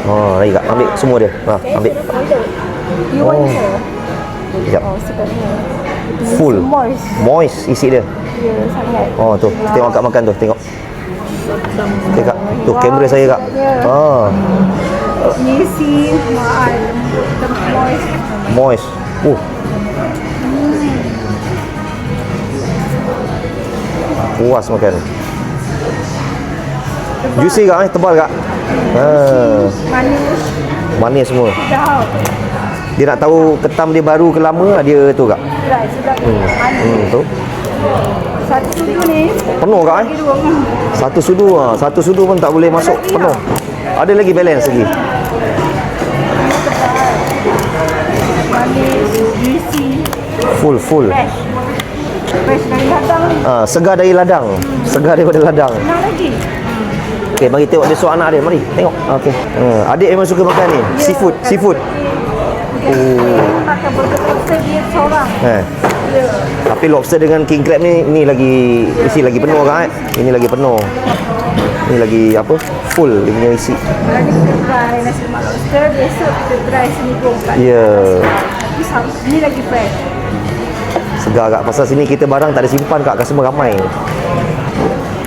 Oh, lagi kak. Ambil semua dia. Ha, ambil. You want Oh. her? Sekejap. Oh, sebabnya. Full. Moist. Moist isi dia. Ya, sangat. Oh, tu. Tengok kak makan tu. Tengok. Okay, kak. Tu kamera saya kak. Ah, You see, the moist. moist. Puas makan. Juicy kak, tebal kak. Manis. Manis semua. Sedap. Dia nak tahu ketam dia baru ke lama, dia tu kak. Sedap. Manis. Tu. Satu sudu ni. Penuh kak Lagi dua. Satu sudu satu sudu pun tak boleh masuk penuh. Ada lagi balance lagi. Manis, juicy, Full. fresh. Fresh dari ladang ni. Segar dari ladang. Segar daripada ladang. Senang lagi. Okey, mari tengok dia suruh anak dia. Mari tengok. Okey. Adik memang suka makan ni. Seafood. Makan burger lobster dia seorang. Eh. Ya. Tapi lobster dengan king crab ni lagi isi lagi penuh kan? Ini lagi penuh. Ini lagi apa? Full dia punya isi. Kalau kita try nasi lemak lobster, besok kita try seminggu kat. Ya. Tapi ni lagi fresh. Segar kak. Pasal sini kita barang tak ada simpan kak. Customer ramai.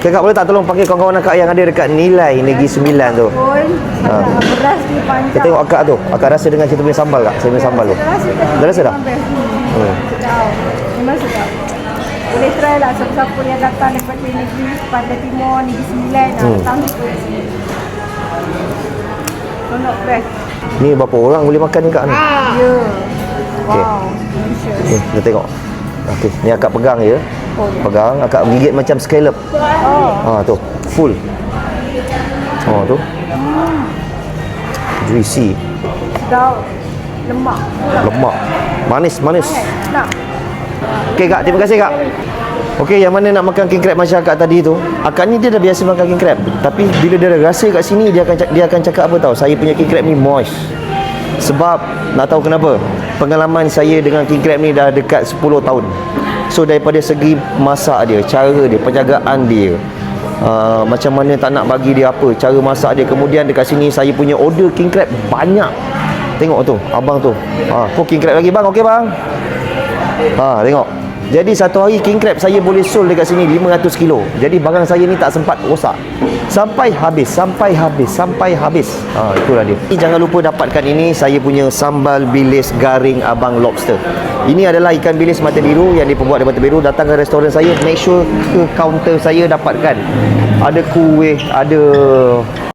Okay, kak boleh tak tolong panggil kawan-kawan akak yang ada dekat Nilai Negeri 9 tu. Pun beras dia panjang. Kita tengok akak tu. Akak rasa dengan kita punya sambal kak. Saya punya sambal tu. Dah rasa dah? Sedap. Memang sedap. Boleh try lah siapa-siapa yang datang daripada negeri Pantai Timur, Negeri Sembilan, datang ke sini. Not fresh. Ni berapa orang boleh makan ni kak ni? Ya. Wow. Delicious. Ni kita tengok. Okey, ni akak pegang je. Oh, ya. Pegang, akak gigit macam scallop. Tu, full. Tu. Juicy, Sedap. Lemak. lemak, manis. Nak. Okey kak, terima kasih kak. Okey, yang mana nak makan king crab masyarakat tadi tu, akak ni dia dah biasa makan king crab. Tapi bila dia rasa kat sini, dia akan cakap apa tahu? Saya punya king crab ni moist. Sebab nak tahu kenapa? Pengalaman saya dengan king crab ni dah dekat 10 tahun. So daripada segi masak dia, cara dia, penjagaan dia, macam mana tak nak bagi dia apa, cara masak dia. Kemudian dekat sini saya punya order king crab banyak. Tengok tu, abang tu. King crab lagi bang, okey bang. Tengok. Jadi satu hari king crab saya boleh sold dekat sini 500 kilo. Jadi barang saya ni tak sempat rosak. Sampai habis. Itulah dia. Jangan lupa dapatkan ini, saya punya sambal bilis garing abang lobster. Ini adalah ikan bilis mata biru yang diperbuat dari mata biru. Datang ke restoran saya, make sure ke kaunter saya dapatkan. Ada kuih, ada